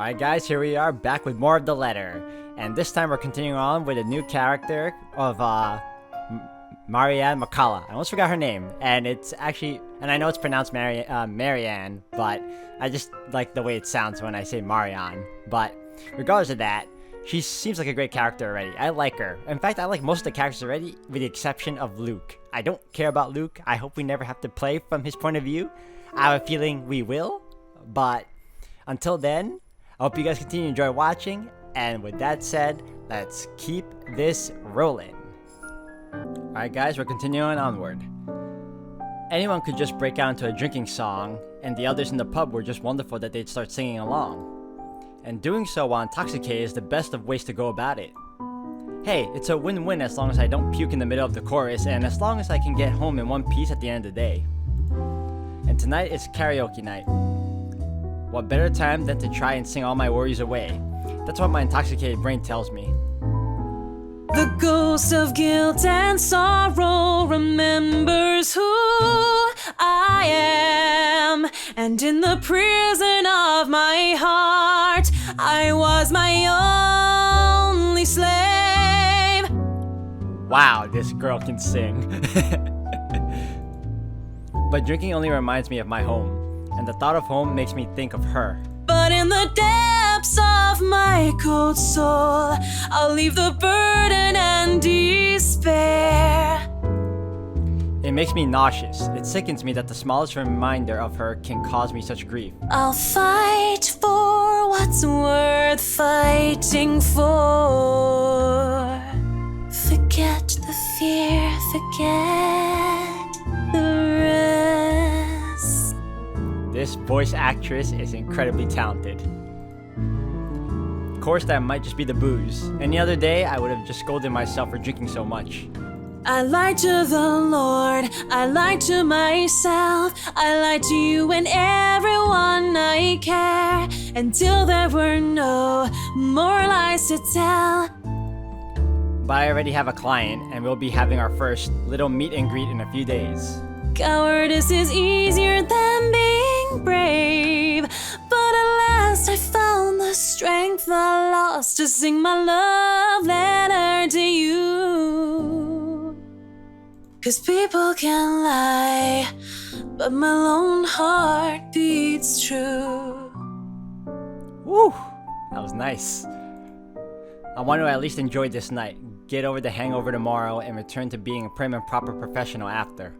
Alright guys, here we are back with more of the letter. And this time we're continuing on with a new character of Marianne McCullough. I almost forgot her name. And it's actually, and I know it's pronounced Marianne, but I just like the way it sounds when I say Marianne. But regardless of that, she seems like a great character already. I like her. In fact, I like most of the characters already, with the exception of Luke. I don't care about Luke. I hope we never have to play from his point of view. I have a feeling we will, but until then, I hope you guys continue to enjoy watching, and with that said, let's keep this rolling. Alright guys, we're continuing onward. Anyone could just break out into a drinking song, and the others in the pub were just wonderful that they'd start singing along. And doing so while intoxicated is the best of ways to go about it. Hey, it's a win-win as long as I don't puke in the middle of the chorus, and as long as I can get home in one piece at the end of the day. And tonight is karaoke night. What better time than to try and sing all my worries away? That's what my intoxicated brain tells me. The ghost of guilt and sorrow remembers who I am, and in the prison of my heart, I was my only slave. Wow, this girl can sing. But drinking only reminds me of my home. And the thought of home makes me think of her. But in the depths of my cold soul, I'll leave the burden and despair. It makes me nauseous. It sickens me that the smallest reminder of her can cause me such grief. I'll fight for what's worth fighting for. Forget the fear, forget the rest. This voice actress is incredibly talented. Of course, that might just be the booze. Any other day, I would have just scolded myself for drinking so much. I lied to the Lord, I lied to myself, I lied to you and everyone I care, until there were no more lies to tell. But I already have a client, and we'll be having our first little meet and greet in a few days. Cowardice is easier than being brave, but at last I found the strength I lost to sing my love letter to you. 'Cause people can lie, but my lone heart beats true. Woo! That was nice. I want to at least enjoy this night, get over the hangover tomorrow, and return to being a prim and proper professional after.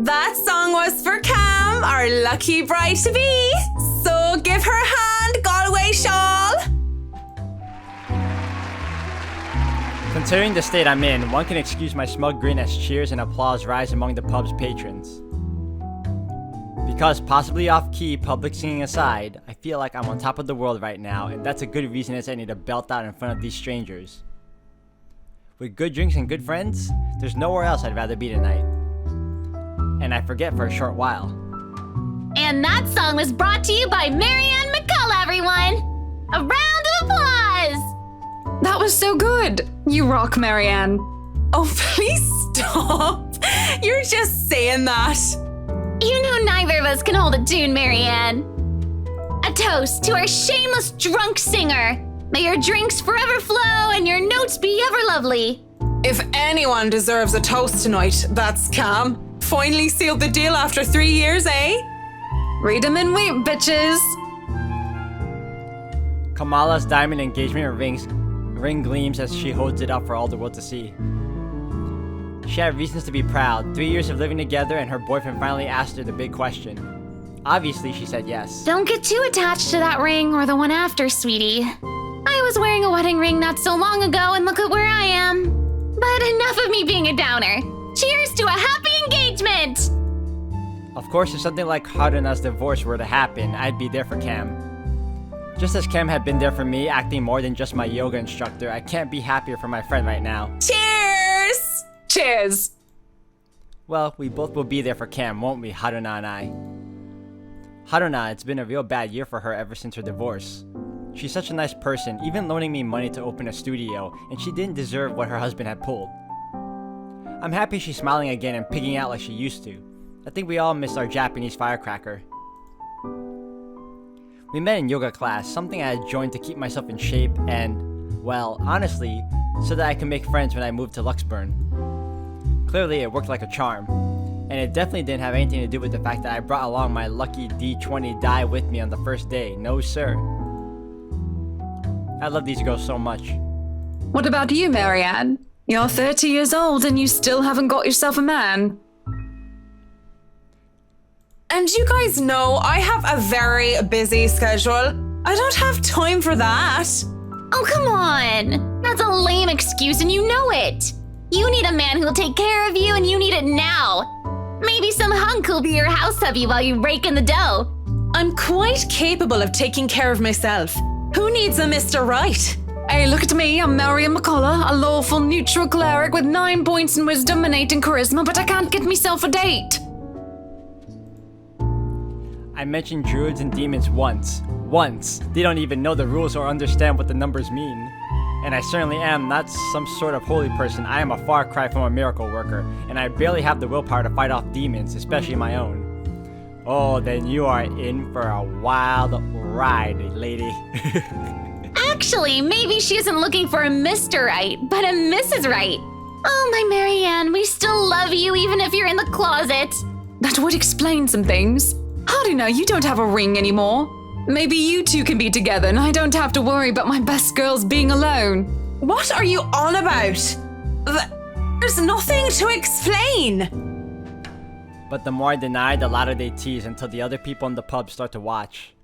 That song was for Cam, our lucky bride-to-be. So give her a hand, Galway shawl. Considering the state I'm in, one can excuse my smug grin as cheers and applause rise among the pub's patrons. Because possibly off-key, public singing aside, I feel like I'm on top of the world right now, and that's a good reason as any to belt out in front of these strangers. With good drinks and good friends, there's nowhere else I'd rather be tonight. And I forget for a short while. And that song was brought to you by Marianne McCullough, everyone! A round of applause! That was so good! You rock, Marianne. Oh, please stop. You're just saying that. You know neither of us can hold a tune, Marianne. A toast to our shameless drunk singer. May your drinks forever flow and your notes be ever lovely. If anyone deserves a toast tonight, that's Cam. Finally sealed the deal after 3 years, eh? Read 'em and weep, bitches! Kamala's diamond engagement ring gleams as she holds it up for all the world to see. She had reasons to be proud. 3 years of living together, and her boyfriend finally asked her the big question. Obviously, she said yes. Don't get too attached to that ring or the one after, sweetie. I was wearing a wedding ring not so long ago, and look at where I am. But enough of me being a downer. Cheers to a happy engagement! Of course, if something like Haruna's divorce were to happen, I'd be there for Cam. Just as Cam had been there for me, acting more than just my yoga instructor, I can't be happier for my friend right now. Cheers! Cheers! Well, we both will be there for Cam, won't we, Haruna and I? Haruna, it's been a real bad year for her ever since her divorce. She's such a nice person, even loaning me money to open a studio, and she didn't deserve what her husband had pulled. I'm happy she's smiling again and pigging out like she used to. I think we all missed our Japanese firecracker. We met in yoga class, something I had joined to keep myself in shape and, well, honestly, so that I could make friends when I moved to Luxburn. Clearly, it worked like a charm, and it definitely didn't have anything to do with the fact that I brought along my lucky D20 die with me on the first day. No, sir. I love these girls so much. What about you, Marianne? You're 30 years old and you still haven't got yourself a man. And you guys know I have a very busy schedule. I don't have time for that. Oh, come on. That's a lame excuse and you know it. You need a man who'll take care of you and you need it now. Maybe some hunk who'll be your house hubby while you rake in the dough. I'm quite capable of taking care of myself. Who needs a Mr. Right? Hey, look at me. I'm Marian McCullough, a lawful neutral cleric with 9 points in wisdom and 8 in charisma, but I can't get myself a date. I mentioned druids and demons once. Once. They don't even know the rules or understand what the numbers mean. And I certainly am not some sort of holy person. I am a far cry from a miracle worker, and I barely have the willpower to fight off demons, especially my own. Oh, then you are in for a wild ride, lady. Actually, maybe she isn't looking for a Mr. Right, but a Mrs. Right. Oh, my Marianne, we still love you even if you're in the closet. That would explain some things. Howdy now, you don't have a ring anymore. Maybe you two can be together and I don't have to worry about my best girls being alone. What are you on about? There's nothing to explain. But the more I deny, the louder they tease until the other people in the pub start to watch.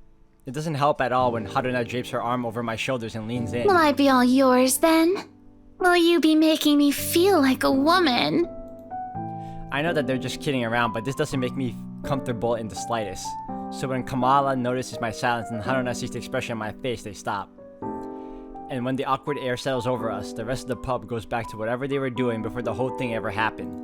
It doesn't help at all when Haruna drapes her arm over my shoulders and leans in. Will I be all yours then? Will you be making me feel like a woman? I know that they're just kidding around, but this doesn't make me comfortable in the slightest. So when Kamala notices my silence and Haruna sees the expression on my face, they stop. And when the awkward air settles over us, the rest of the pub goes back to whatever they were doing before the whole thing ever happened.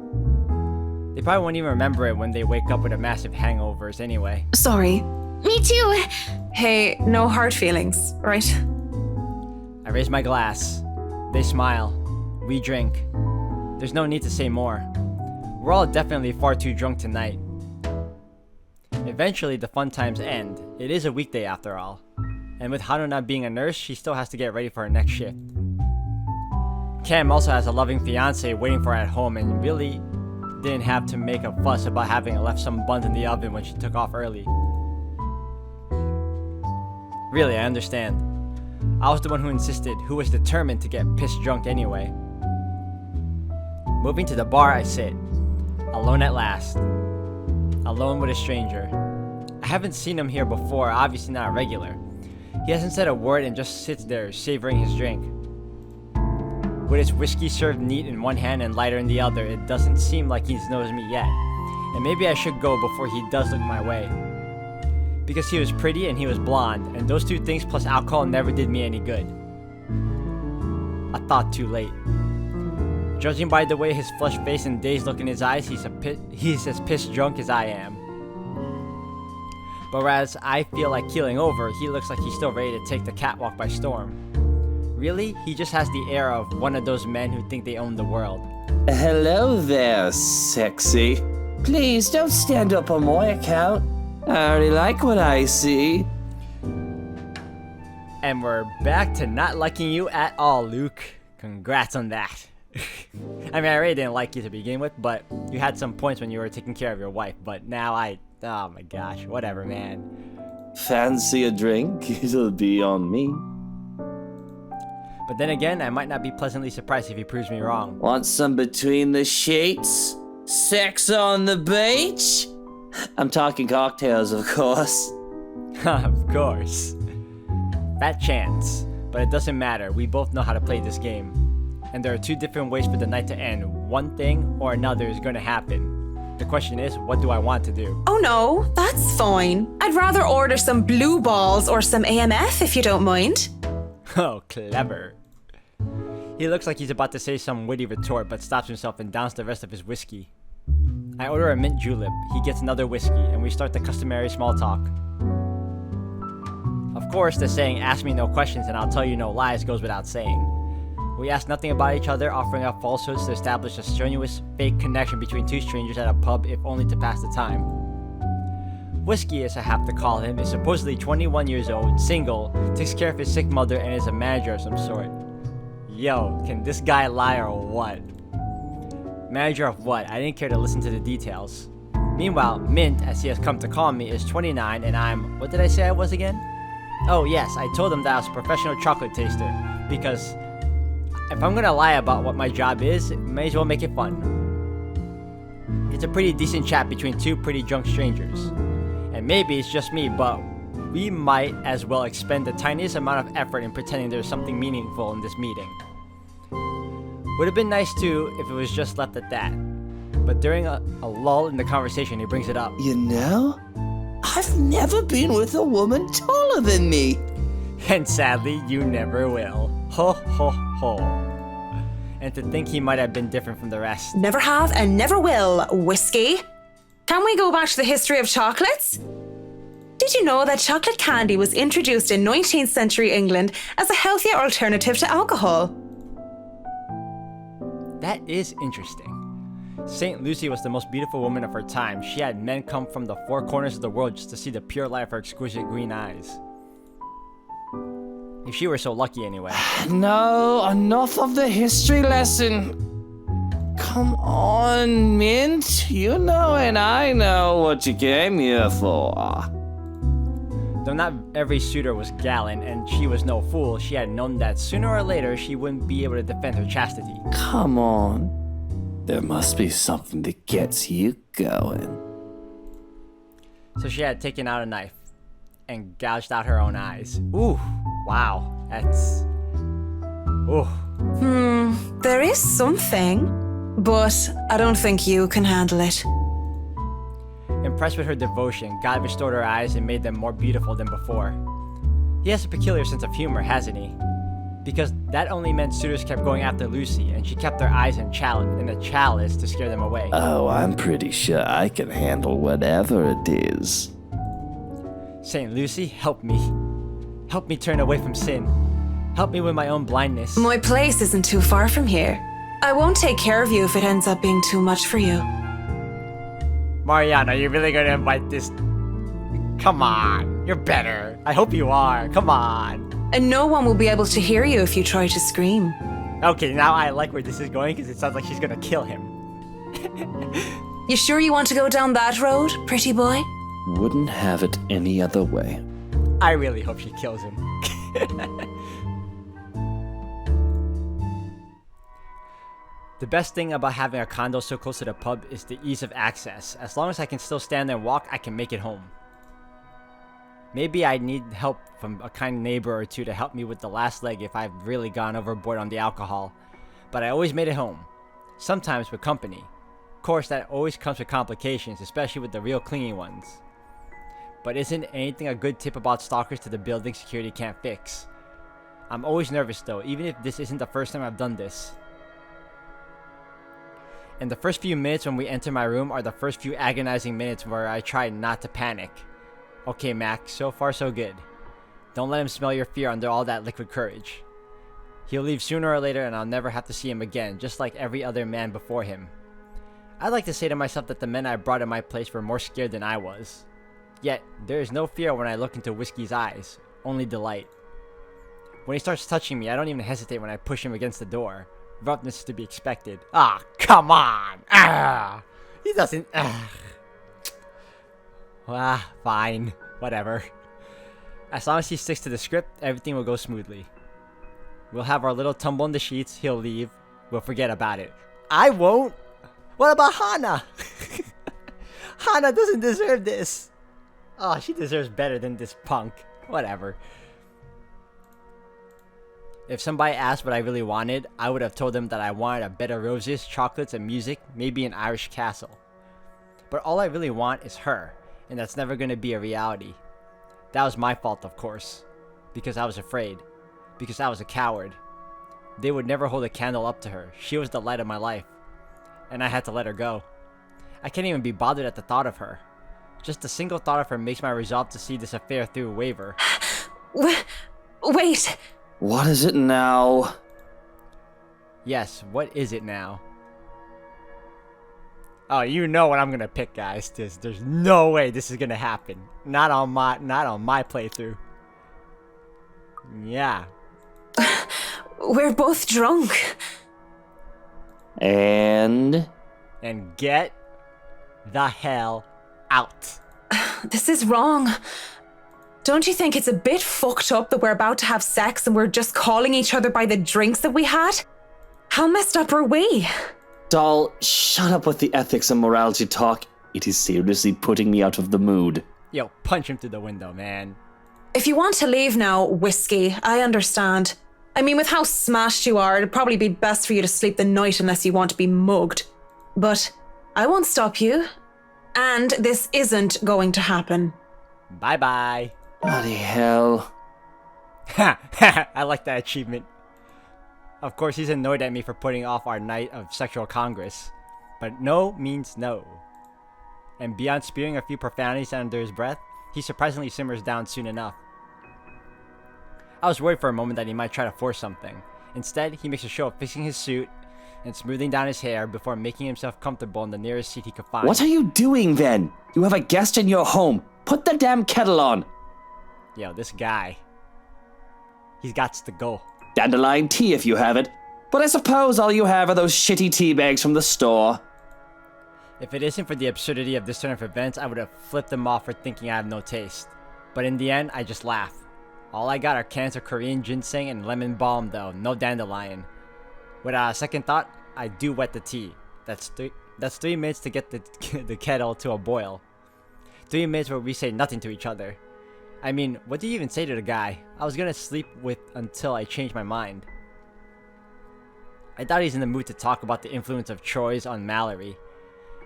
They probably won't even remember it when they wake up with a massive hangovers anyway. Sorry. Me too. Hey, no hard feelings, right? I raise my glass. They smile. We drink. There's no need to say more. We're all definitely far too drunk tonight. Eventually, the fun times end. It is a weekday after all. And with Haruna being a nurse, she still has to get ready for her next shift. Cam also has a loving fiance waiting for her at home and really didn't have to make a fuss about having left some buns in the oven when she took off early. Really, I understand. I was the one who insisted, who was determined to get pissed drunk anyway. Moving to the bar, I sit. Alone at last. Alone with a stranger. I haven't seen him here before, obviously not a regular. He hasn't said a word and just sits there, savoring his drink. With his whiskey served neat in one hand and lighter in the other, it doesn't seem like he's noticed me yet. And maybe I should go before he does look my way. Because he was pretty and he was blonde, and those two things plus alcohol never did me any good. I thought too late. Judging by the way his flushed face and dazed look in his eyes, he's as pissed drunk as I am. But whereas I feel like keeling over, he looks like he's still ready to take the catwalk by storm. Really, he just has the air of one of those men who think they own the world. Hello there, sexy. Please don't stand up on my account. I already like what I see. And we're back to not liking you at all, Luke. Congrats on that. I mean, I really didn't like you to begin with, but you had some points when you were taking care of your wife, but now oh my gosh, whatever, man. Fancy a drink? It'll be on me. But then again, I might not be pleasantly surprised if he proves me wrong. Want some between the sheets? Sex on the beach? I'm talking cocktails, of course. Of course. Fat chance. But it doesn't matter, we both know how to play this game. And there are two different ways for the night to end. One thing or another is going to happen. The question is, what do I want to do? Oh no, that's fine. I'd rather order some blue balls or some AMF if you don't mind. Oh, clever. He looks like he's about to say some witty retort, but stops himself and downs the rest of his whiskey. I order a mint julep, he gets another whiskey, and we start the customary small talk. Of course, the saying, ask me no questions and I'll tell you no lies, goes without saying. We ask nothing about each other, offering up falsehoods to establish a strenuous, fake connection between two strangers at a pub, if only to pass the time. Whiskey, as I have to call him, is supposedly 21 years old, single, takes care of his sick mother, and is a manager of some sort. Yo, can this guy lie or what? Manager of what? I didn't care to listen to the details. Meanwhile, Mint, as he has come to call me, is 29 and I'm... What did I say I was again? Oh yes, I told him that I was a professional chocolate taster, because if I'm gonna lie about what my job is, may as well make it fun. It's a pretty decent chat between two pretty drunk strangers. And maybe it's just me, but we might as well expend the tiniest amount of effort in pretending there's something meaningful in this meeting. Would have been nice too if it was just left at that. But during a lull in the conversation, he brings it up. You know, I've never been with a woman taller than me. And sadly, you never will. Ho ho ho. And to think he might have been different from the rest. Never have and never will, Whiskey. Can we go back to the history of chocolates? Did you know that chocolate candy was introduced in 19th century England as a healthier alternative to alcohol? That is interesting. St. Lucy was the most beautiful woman of her time. She had men come from the four corners of the world just to see the pure light of her exquisite green eyes. If she were so lucky anyway. No, enough of the history lesson. Come on, Mint. You know and I know what you came here for. Though not every suitor was gallant, and she was no fool, she had known that sooner or later she wouldn't be able to defend her chastity. Come on. There must be something that gets you going. So she had taken out a knife and gouged out her own eyes. Ooh, wow, that's... Ooh. There is something, but I don't think you can handle it. Impressed with her devotion, God restored her eyes and made them more beautiful than before. He has a peculiar sense of humor, hasn't he? Because that only meant suitors kept going after Lucy, and she kept their eyes in a chalice to scare them away. Oh, I'm pretty sure I can handle whatever it is. St. Lucy, help me. Help me turn away from sin. Help me with my own blindness. My place isn't too far from here. I won't take care of you if it ends up being too much for you. Marianne, are you really gonna invite this? Come on, you're better. I hope you are. Come on. And no one will be able to hear you if you try to scream. Okay, now I like where this is going because it sounds like she's gonna kill him. You sure you want to go down that road, pretty boy? Wouldn't have it any other way. I really hope she kills him. The best thing about having a condo so close to the pub is the ease of access. As long as I can still stand there and walk, I can make it home. Maybe I need help from a kind neighbor or two to help me with the last leg if I've really gone overboard on the alcohol. But I always made it home. Sometimes with company. Of course, that always comes with complications, especially with the real clingy ones. But isn't anything a good tip about stalkers to the building security can't fix? I'm always nervous though, even if this isn't the first time I've done this. And the first few minutes when we enter my room are the first few agonizing minutes where I try not to panic. Okay, Mac, so far so good. Don't let him smell your fear under all that liquid courage. He'll leave sooner or later and I'll never have to see him again, just like every other man before him. I'd like to say to myself that the men I brought in my place were more scared than I was. Yet, there is no fear when I look into Whiskey's eyes, only delight. When he starts touching me, I don't even hesitate when I push him against the door. Roughness is to be expected. Ah, come on! Ah! He doesn't... Ah. Ah, fine. Whatever. As long as he sticks to the script, everything will go smoothly. We'll have our little tumble in the sheets, he'll leave, we'll forget about it. I won't! What about Hana? Hana doesn't deserve this! Oh, she deserves better than this punk. Whatever. If somebody asked what I really wanted, I would have told them that I wanted a bed of roses, chocolates, and music, maybe an Irish castle. But all I really want is her, and that's never going to be a reality. That was my fault, of course. Because I was afraid. Because I was a coward. They would never hold a candle up to her. She was the light of my life. And I had to let her go. I can't even be bothered at the thought of her. Just the single thought of her makes my resolve to see this affair through waver. Wait! What is it now? Yes, what is it now? Oh, you know what I'm gonna pick, guys. There's no way this is gonna happen. Not on my playthrough. Yeah. We're both drunk. And Get the hell out. This is wrong. Don't you think it's a bit fucked up that we're about to have sex and we're just calling each other by the drinks that we had? How messed up are we? Doll, shut up with the ethics and morality talk. It is seriously putting me out of the mood. Yo, punch him through the window, man. If you want to leave now, Whiskey, I understand. I mean, with how smashed you are, it'd probably be best for you to sleep the night unless you want to be mugged. But I won't stop you. And this isn't going to happen. Bye-bye. Bloody hell. I like that achievement. Of course, he's annoyed at me for putting off our night of sexual congress. But no means no. And beyond spewing a few profanities under his breath, he surprisingly simmers down soon enough. I was worried for a moment that he might try to force something. Instead, he makes a show of fixing his suit and smoothing down his hair before making himself comfortable in the nearest seat he could find. What are you doing then? You have a guest in your home. Put the damn kettle on. Yo, this guy. He's got to go. Dandelion tea if you have it. But I suppose all you have are those shitty tea bags from the store. If it isn't for the absurdity of this turn of events, I would have flipped him off for thinking I have no taste. But in the end, I just laugh. All I got are cans of Korean ginseng and lemon balm though, no dandelion. Without a second thought, I do wet the tea. That's 3 minutes to get the kettle to a boil. 3 minutes where we say nothing to each other. I mean, what do you even say to the guy? I was gonna sleep with until I changed my mind. I doubt he's in the mood to talk about the influence of Troy's on Mallory.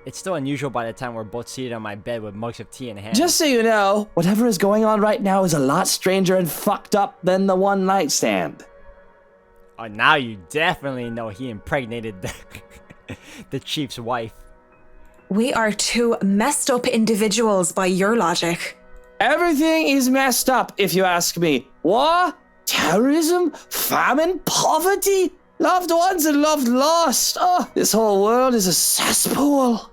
It's still unusual by the time we're both seated on my bed with mugs of tea in hand. Just so you know, whatever is going on right now is a lot stranger and fucked up than the one night stand. Oh, now you definitely know he impregnated the chief's wife. We are two messed up individuals by your logic. Everything is messed up, if you ask me. War, terrorism, famine, poverty, loved ones and loved lost. Oh, this whole world is a cesspool.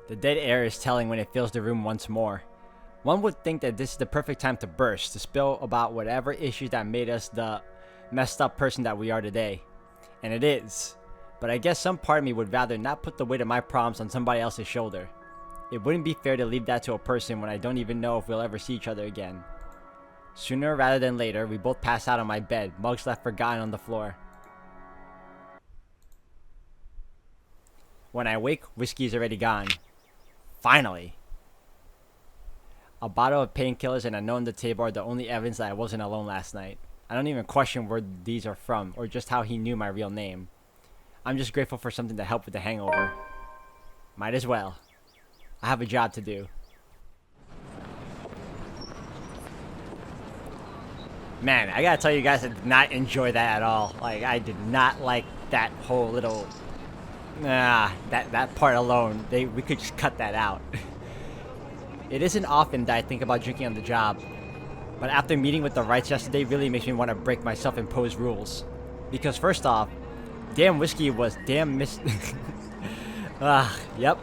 The dead air is telling when it fills the room once more. One would think that this is the perfect time to burst, to spill about whatever issues that made us the messed up person that we are today. And it is. But I guess some part of me would rather not put the weight of my problems on somebody else's shoulder. It wouldn't be fair to leave that to a person when I don't even know if we'll ever see each other again. Sooner rather than later, we both pass out on my bed, mugs left forgotten on the floor. When I wake, whiskey is already gone. Finally! A bottle of painkillers and a note on the table are the only evidence that I wasn't alone last night. I don't even question where these are from, or just how he knew my real name. I'm just grateful for something to help with the hangover. Might as well. I have a job to do. Man, I gotta tell you guys, I did not enjoy that at all. Like, I did not like that whole little... that part alone. We could just cut that out. It isn't often that I think about drinking on the job. But after meeting with the Wrights yesterday really makes me want to break my self-imposed rules. Because first off, damn whiskey was damn yep.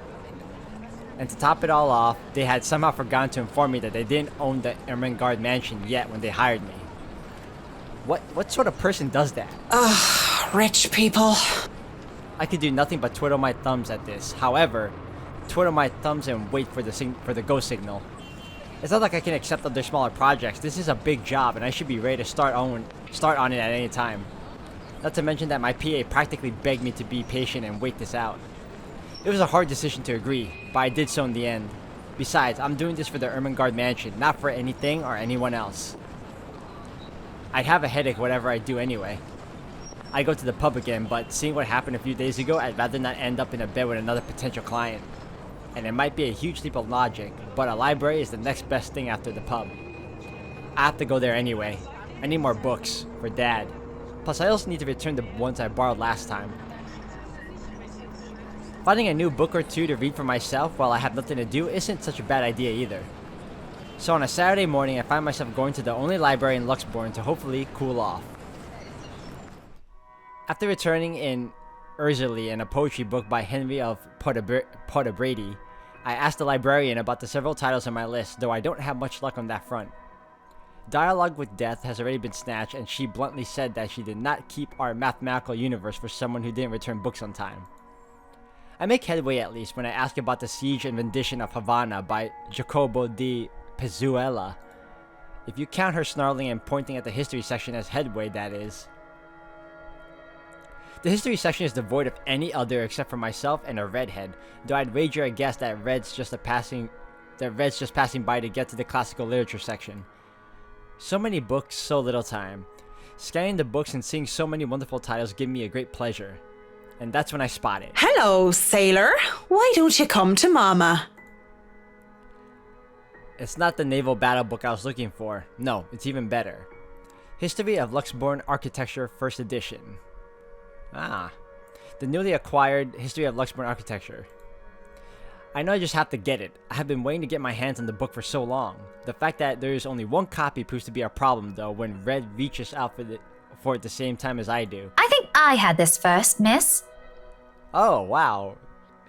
And to top it all off, they had somehow forgotten to inform me that they didn't own the Ermengarde mansion yet when they hired me. What sort of person does that? Ugh, rich people. I could do nothing but twiddle my thumbs at this. However, twiddle my thumbs and wait for the go signal. It's not like I can accept other smaller projects. This is a big job and I should be ready to start on it at any time. Not to mention that my PA practically begged me to be patient and wait this out. It was a hard decision to agree, but I did so in the end. Besides, I'm doing this for the Ermengarde mansion, not for anything or anyone else. I'd have a headache whatever I do anyway. I go to the pub again, but seeing what happened a few days ago, I'd rather not end up in a bed with another potential client. And it might be a huge leap of logic, but a library is the next best thing after the pub. I have to go there anyway. I need more books, for Dad. Plus, I also need to return the ones I borrowed last time. Finding a new book or two to read for myself while I have nothing to do isn't such a bad idea either. So on a Saturday morning, I find myself going to the only library in Luxbourne to hopefully cool off. After returning in Ursully and a poetry book by Henry of Portabrady. I asked the librarian about the several titles on my list, though I don't have much luck on that front. Dialogue with Death has already been snatched, and she bluntly said that she did not keep our mathematical universe for someone who didn't return books on time. I make headway at least when I ask about the Siege and Rendition of Havana by Jacobo de Pezuela. If you count her snarling and pointing at the history section as headway, that is. The history section is devoid of any other except for myself and a redhead, though I'd wager a guess that Red's just passing by to get to the classical literature section. So many books, so little time. Scanning the books and seeing so many wonderful titles give me a great pleasure. And that's when I spot it. Hello, sailor. Why don't you come to Mama? It's not the naval battle book I was looking for. No, it's even better. History of Luxembourg Architecture, 1st edition. Ah, the newly acquired History of Luxembourg Architecture. I know I just have to get it. I have been waiting to get my hands on the book for so long. The fact that there is only one copy proves to be a problem, though, when Red reaches out for it at the same time as I do. I think I had this first, miss. Oh, wow.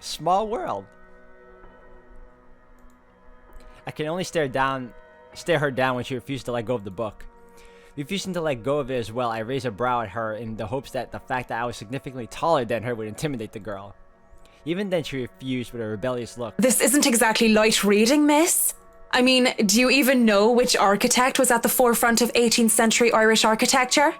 Small world. I can only stare her down when she refused to let go of the book. Refusing to let go of it as well, I raise a brow at her in the hopes that the fact that I was significantly taller than her would intimidate the girl. Even then, she refused with a rebellious look. This isn't exactly light reading, miss. I mean, do you even know which architect was at the forefront of 18th century Irish architecture?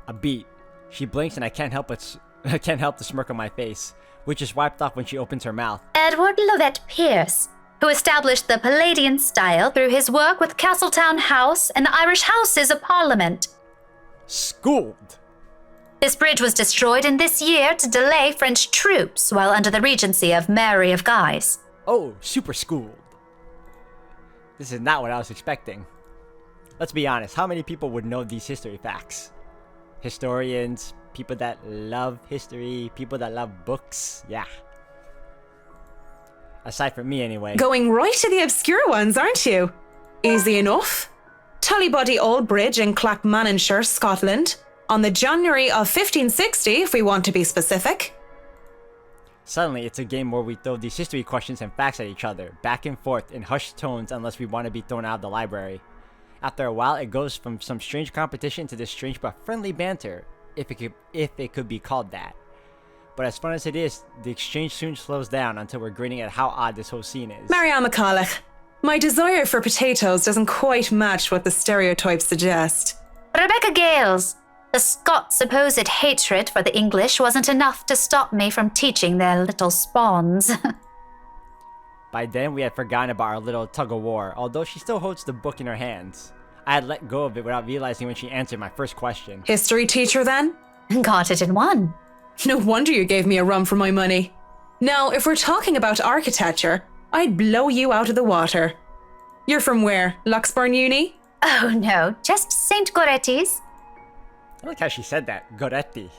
A beat. She blinks and I can't help the smirk on my face, which is wiped off when she opens her mouth. Edward Lovett Pearce, who established the Palladian style through his work with Castletown House and the Irish Houses of Parliament. Schooled! This bridge was destroyed in this year to delay French troops while under the regency of Mary of Guise. Oh, super schooled. This is not what I was expecting. Let's be honest, how many people would know these history facts? Historians, people that love history, people that love books, yeah. Aside from me, anyway. Going right to the obscure ones, aren't you? Easy enough. Tullybody Old Bridge in Clackmannanshire, Scotland, on the January of 1560, if we want to be specific. Suddenly, it's a game where we throw these history questions and facts at each other, back and forth in hushed tones unless we want to be thrown out of the library. After a while, it goes from some strange competition to this strange but friendly banter, if it could be called that. But as fun as it is, the exchange soon slows down until we're grinning at how odd this whole scene is. Marianne McCulloch, my desire for potatoes doesn't quite match what the stereotypes suggest. Rebecca Gales, the Scots' supposed hatred for the English wasn't enough to stop me from teaching their little spawns. By then, we had forgotten about our little tug-of-war, although she still holds the book in her hands. I had let go of it without realizing when she answered my first question. History teacher, then? Got it in one. No wonder you gave me a run for my money. Now, if we're talking about architecture, I'd blow you out of the water. You're from where? Luxburn Uni? Oh no, just St. Goretti's. I like how she said that, Goretti.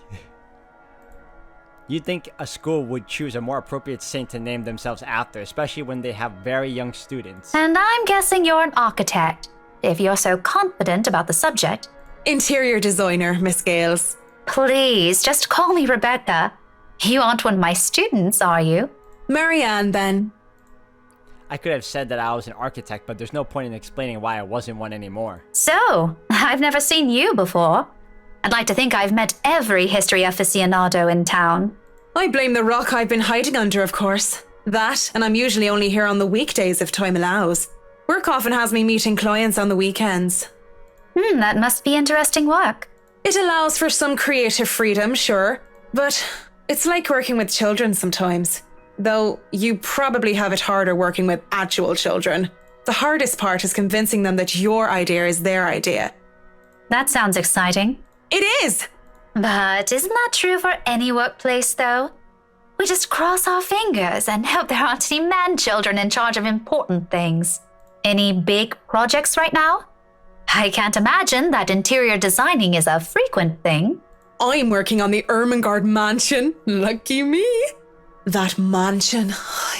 You'd think a school would choose a more appropriate saint to name themselves after, especially when they have very young students. And I'm guessing you're an architect, if you're so confident about the subject. Interior designer, Miss Gales. Please, just call me Rebecca. You aren't one of my students, are you? Marianne, then. I could have said that I was an architect, but there's no point in explaining why I wasn't one anymore. So, I've never seen you before. I'd like to think I've met every history aficionado in town. I blame the rock I've been hiding under, of course. That, and I'm usually only here on the weekdays if time allows. Work often has me meeting clients on the weekends. That must be interesting work. It allows for some creative freedom, sure, but it's like working with children sometimes. Though you probably have it harder working with actual children. The hardest part is convincing them that your idea is their idea. That sounds exciting. It is! But isn't that true for any workplace, though? We just cross our fingers and hope there aren't any man-children in charge of important things. Any big projects right now? I can't imagine that interior designing is a frequent thing. I'm working on the Ermengarde mansion. Lucky me. That mansion.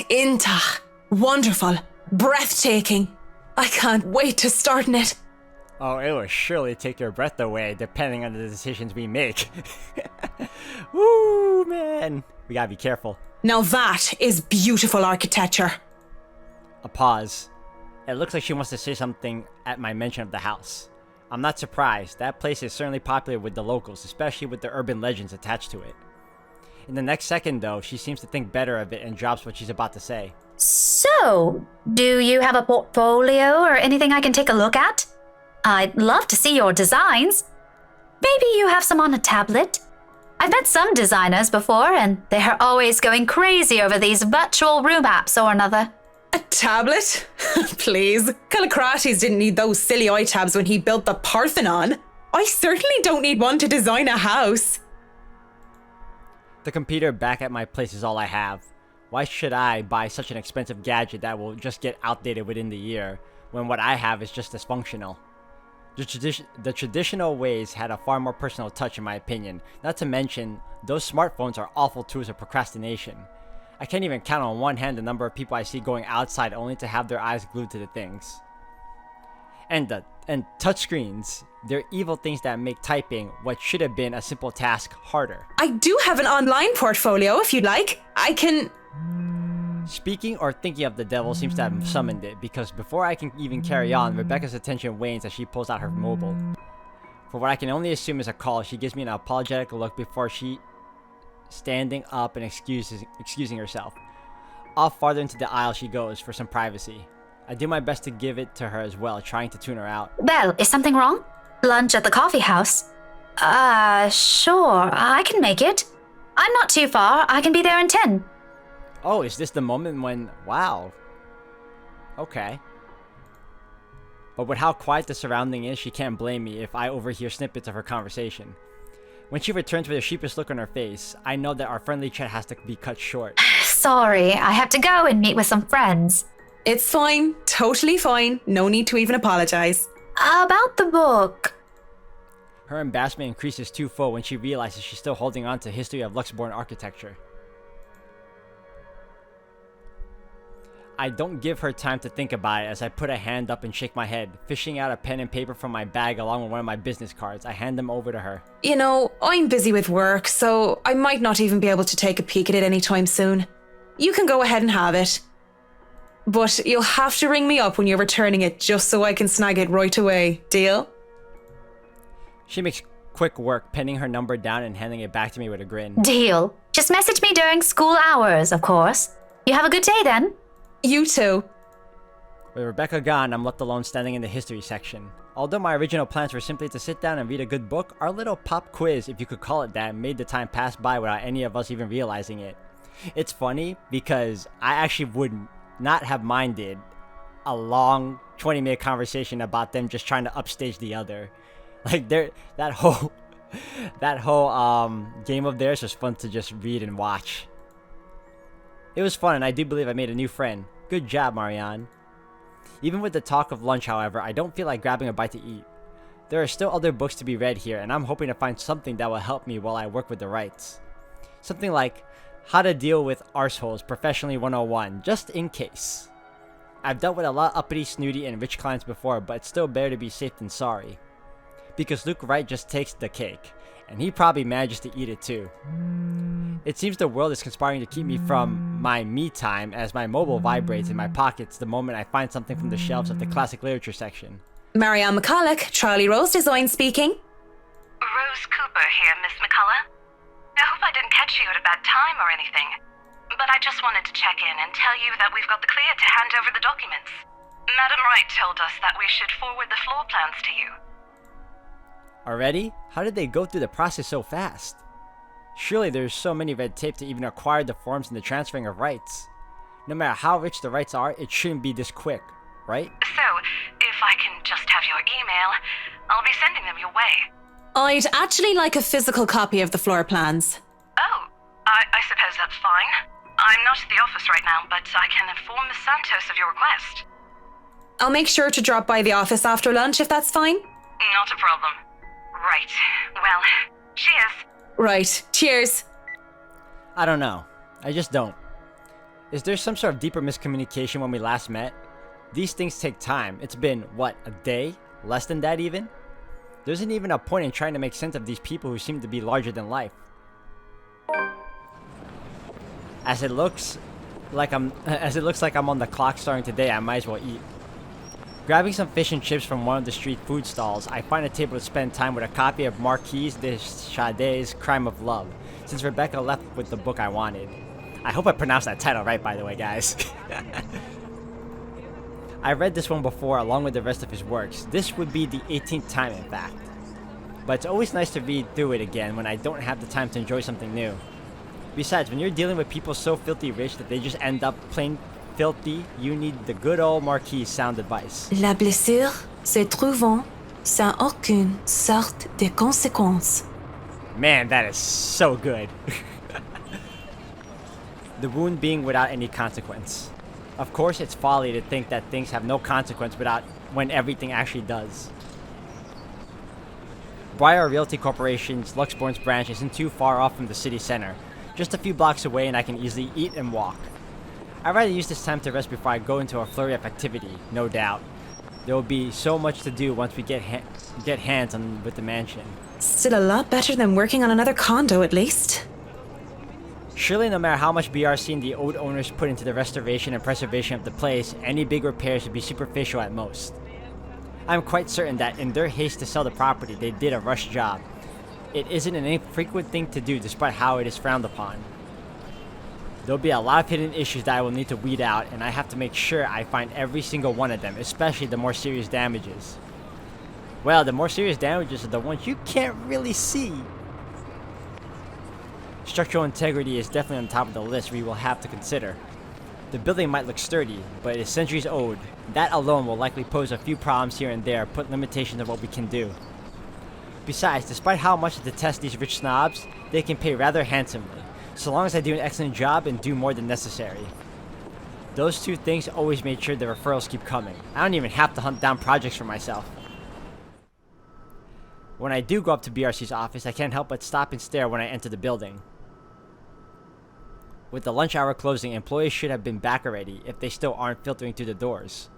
Intach. Wonderful. Breathtaking. I can't wait to start in it. Oh, it will surely take your breath away, depending on the decisions we make. Woo, man. We gotta be careful. Now that is beautiful architecture. A pause. It looks like she wants to say something at my mention of the house. I'm not surprised. That place is certainly popular with the locals, especially with the urban legends attached to it. In the next second, though, she seems to think better of it and drops what she's about to say. So, do you have a portfolio or anything I can take a look at? I'd love to see your designs. Maybe you have some on a tablet? I've met some designers before, and they're always going crazy over these virtual room apps or another. A tablet? Please. Callicrates didn't need those silly eye tabs when he built the Parthenon. I certainly don't need one to design a house. The computer back at my place is all I have. Why should I buy such an expensive gadget that will just get outdated within the year, when what I have is just dysfunctional? The traditional ways had a far more personal touch in my opinion, not to mention, those smartphones are awful tools of procrastination. I can't even count on one hand the number of people I see going outside only to have their eyes glued to the things. And touchscreens, they're evil things that make typing what should have been a simple task harder. I do have an online portfolio if you'd like. I can... Speaking or thinking of the devil seems to have summoned it, because before I can even carry on, Rebecca's attention wanes as she pulls out her mobile. For what I can only assume is a call, she gives me an apologetic look before she standing up and excusing herself. Off farther into the aisle she goes for some privacy. I do my best to give it to her as well, trying to tune her out. Well, is something wrong? Lunch at the coffee house? Sure, I can make it. I'm not too far, I can be there in 10. Oh, is this the moment when... Wow. Okay. But with how quiet the surrounding is, she can't blame me if I overhear snippets of her conversation. When she returns with a sheepish look on her face, I know that our friendly chat has to be cut short. Sorry, I have to go and meet with some friends. It's fine. Totally fine. No need to even apologize. About the book. Her embarrassment increases twofold when she realizes she's still holding on to history of Luxembourg architecture. I don't give her time to think about it as I put a hand up and shake my head. Fishing out a pen and paper from my bag along with one of my business cards, I hand them over to her. You know, I'm busy with work, so I might not even be able to take a peek at it anytime soon. You can go ahead and have it. But you'll have to ring me up when you're returning it just so I can snag it right away. Deal? She makes quick work, penning her number down and handing it back to me with a grin. Deal. Just message me during school hours, of course. You have a good day then. You too. With Rebecca gone, I'm left alone standing in the history section. Although my original plans were simply to sit down and read a good book, our little pop quiz, if you could call it that, made the time pass by without any of us even realizing it. It's funny because I actually would not have minded a long 20-minute conversation about them just trying to upstage the other. Like that whole game of theirs was fun to just read and watch. It was fun, and I do believe I made a new friend. Good job, Marianne. Even with the talk of lunch, however, I don't feel like grabbing a bite to eat. There are still other books to be read here, and I'm hoping to find something that will help me while I work with the rights. Something like How to Deal with Arseholes Professionally 101, just in case. I've dealt with a lot of uppity, snooty, and rich clients before, but it's still better to be safe than sorry. Because Luke Wright just takes the cake, and he probably manages to eat it too. It seems the world is conspiring to keep me from my me time as my mobile vibrates in my pockets the moment I find something from the shelves of the classic literature section. Marianne McCulloch, Charlie Rose Design speaking. Rose Cooper here, Miss McCullough. I hope I didn't catch you at a bad time or anything, but I just wanted to check in and tell you that we've got the clear to hand over the documents. Madam Wright told us that we should forward the floor plans to you. Already? How did they go through the process so fast? Surely there's so many red tape to even acquire the forms and the transferring of rights. No matter how rich the rights are, it shouldn't be this quick, right? So, if I can just have your email, I'll be sending them your way. I'd actually like a physical copy of the floor plans. Oh, I suppose that's fine. I'm not at the office right now, but I can inform Miss Santos of your request. I'll make sure to drop by the office after lunch if that's fine. Not a problem. Right. Well, cheers. Right. Cheers. I don't know. I just don't. Is there some sort of deeper miscommunication when we last met? These things take time. It's been, what, a day? Less than that even? There isn't even a point in trying to make sense of these people who seem to be larger than life. As it looks like I'm on the clock starting today, I might as well eat. Grabbing some fish and chips from one of the street food stalls, I find a table to spend time with a copy of Marquise de Sade's Crime of Love, since Rebecca left with the book I wanted. I hope I pronounced that title right, by the way, guys. I read this one before along with the rest of his works. This would be the 18th time, in fact. But it's always nice to read through it again when I don't have the time to enjoy something new. Besides, when you're dealing with people so filthy rich that they just end up plain filthy, you need the good old Marquise sound advice. La blessure se trouvant sans aucune sorte de conséquence. Man, that is so good. The wound being without any consequence. Of course, it's folly to think that things have no consequence when everything actually does. Briar Realty Corporation's Luxbourne's branch isn't too far off from the city center. Just a few blocks away and I can easily eat and walk. I'd rather use this time to rest before I go into a flurry of activity, no doubt. There will be so much to do once we get hands on with the mansion. Still a lot better than working on another condo, at least. Surely no matter how much BRC and the old owners put into the restoration and preservation of the place, any big repairs would be superficial at most. I'm quite certain that in their haste to sell the property, they did a rush job. It isn't an infrequent thing to do despite how it is frowned upon. There'll be a lot of hidden issues that I will need to weed out, and I have to make sure I find every single one of them, especially the more serious damages. Well, the more serious damages are the ones you can't really see. Structural integrity is definitely on top of the list we will have to consider. The building might look sturdy, but it is centuries old. That alone will likely pose a few problems here and there, put limitations on what we can do. Besides, despite how much I detest these rich snobs, they can pay rather handsomely, so long as I do an excellent job and do more than necessary. Those two things always made sure the referrals keep coming. I don't even have to hunt down projects for myself. When I do go up to BRC's office, I can't help but stop and stare when I enter the building. With the lunch hour closing, employees should have been back already if they still aren't filtering through the doors.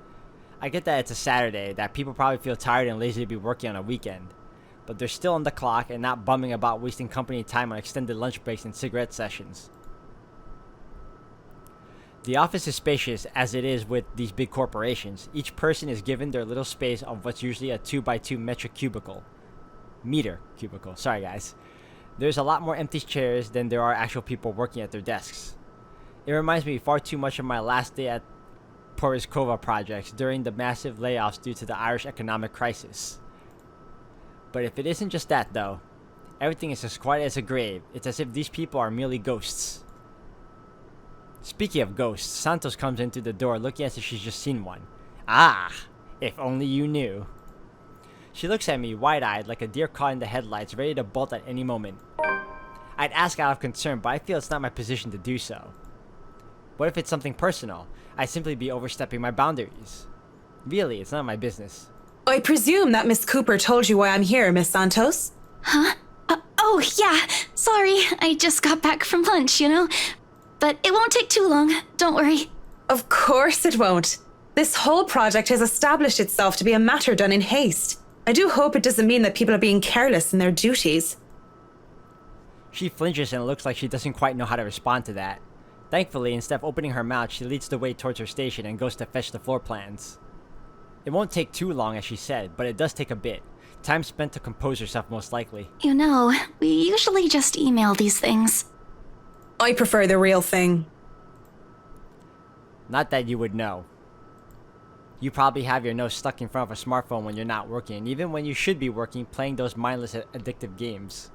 I get that it's a Saturday, that people probably feel tired and lazy to be working on a weekend. But they're still on the clock and not bumming about wasting company time on extended lunch breaks and cigarette sessions. The office is spacious as it is with these big corporations. Each person is given their little space of what's usually a 2x2 meter cubicle. Sorry guys. There's a lot more empty chairs than there are actual people working at their desks. It reminds me far too much of my last day at Poriskova projects during the massive layoffs due to the Irish economic crisis. But if it isn't just that though, everything is as quiet as a grave. It's as if these people are merely ghosts. Speaking of ghosts, Santos comes in through the door looking as if she's just seen one. Ah, if only you knew. She looks at me wide-eyed like a deer caught in the headlights, ready to bolt at any moment. I'd ask out of concern, but I feel it's not my position to do so. What if it's something personal? I'd simply be overstepping my boundaries. Really, it's not my business. I presume that Miss Cooper told you why I'm here, Miss Santos? Huh? Oh, yeah. Sorry, I just got back from lunch, But it won't take too long, don't worry. Of course it won't. This whole project has established itself to be a matter done in haste. I do hope it doesn't mean that people are being careless in their duties. She flinches and it looks like she doesn't quite know how to respond to that. Thankfully, instead of opening her mouth, she leads the way towards her station and goes to fetch the floor plans. It won't take too long, as she said, but it does take a bit. Time spent to compose herself, most likely. We usually just email these things. I prefer the real thing. Not that you would know. You probably have your nose stuck in front of a smartphone when you're not working, even when you should be working, playing those mindless addictive games.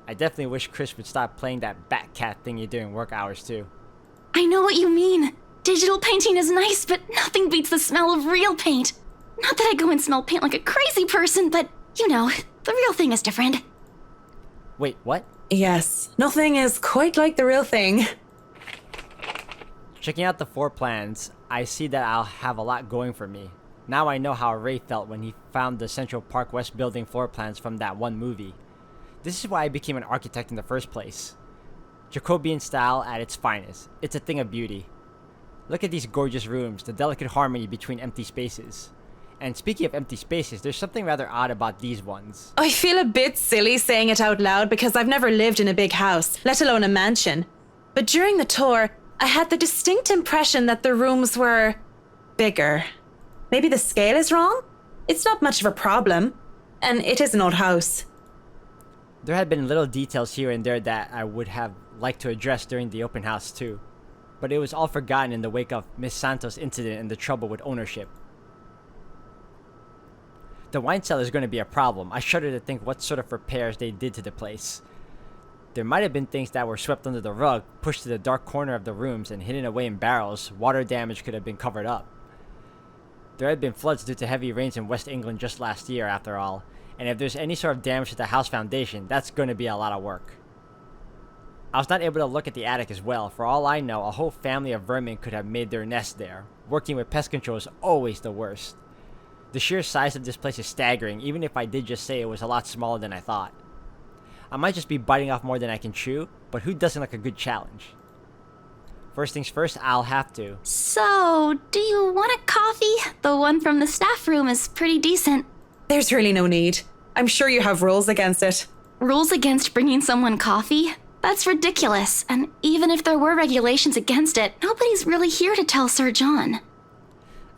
I definitely wish Chris would stop playing that Batcat thingy during work hours too. I know what you mean. Digital painting is nice, but nothing beats the smell of real paint. Not that I go and smell paint like a crazy person, but the real thing is different. Wait, what? Yes, nothing is quite like the real thing. Checking out the floor plans, I see that I'll have a lot going for me. Now I know how Ray felt when he found the Central Park West building floor plans from that one movie. This is why I became an architect in the first place. Jacobean style at its finest. It's a thing of beauty. Look at these gorgeous rooms, the delicate harmony between empty spaces. And speaking of empty spaces, there's something rather odd about these ones. I feel a bit silly saying it out loud because I've never lived in a big house, let alone a mansion. but during the tour, I had the distinct impression that the rooms were bigger. Maybe the scale is wrong? It's not much of a problem, and it is an old house. There had been little details here and there that I would have liked to address during the open house too, but it was all forgotten in the wake of Miss Santos' incident and the trouble with ownership. The wine cellar is going to be a problem. I shudder to think what sort of repairs they did to the place. There might have been things that were swept under the rug, pushed to the dark corner of the rooms, and hidden away in barrels. Water damage could have been covered up. There had been floods due to heavy rains in West England just last year, after all, and if there's any sort of damage to the house foundation, that's going to be a lot of work. I was not able to look at the attic as well. For all I know, a whole family of vermin could have made their nest there. Working with pest control is always the worst. The sheer size of this place is staggering, even if I did just say it was a lot smaller than I thought. I might just be biting off more than I can chew, but who doesn't like a good challenge? First things first, I'll have to. So, do you want a coffee? The one from the staff room is pretty decent. There's really no need. I'm sure you have rules against it. Rules against bringing someone coffee? That's ridiculous. And even if there were regulations against it, nobody's really here to tell Sir John.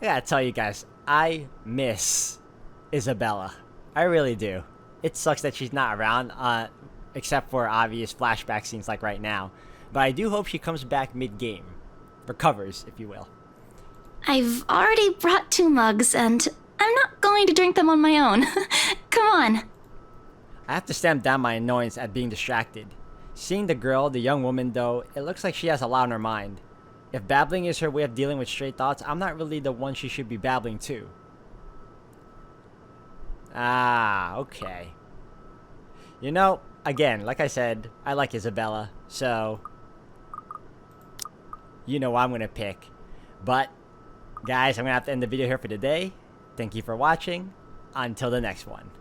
I gotta tell you guys, I miss Isabella. I really do. It sucks that she's not around, except for obvious flashback scenes like right now. But I do hope she comes back mid-game. Recovers, if you will. I've already brought 2 mugs, and I'm not going to drink them on my own. Come on. I have to stamp down my annoyance at being distracted. Seeing the girl, the young woman though, it looks like she has a lot on her mind. If babbling is her way of dealing with stray thoughts, I'm not really the one she should be babbling to. Ah, okay. You know, again, like I said, I like Isabella, so you know what I'm gonna pick. But, guys, I'm gonna have to end the video here for today. Thank you for watching. Until the next one.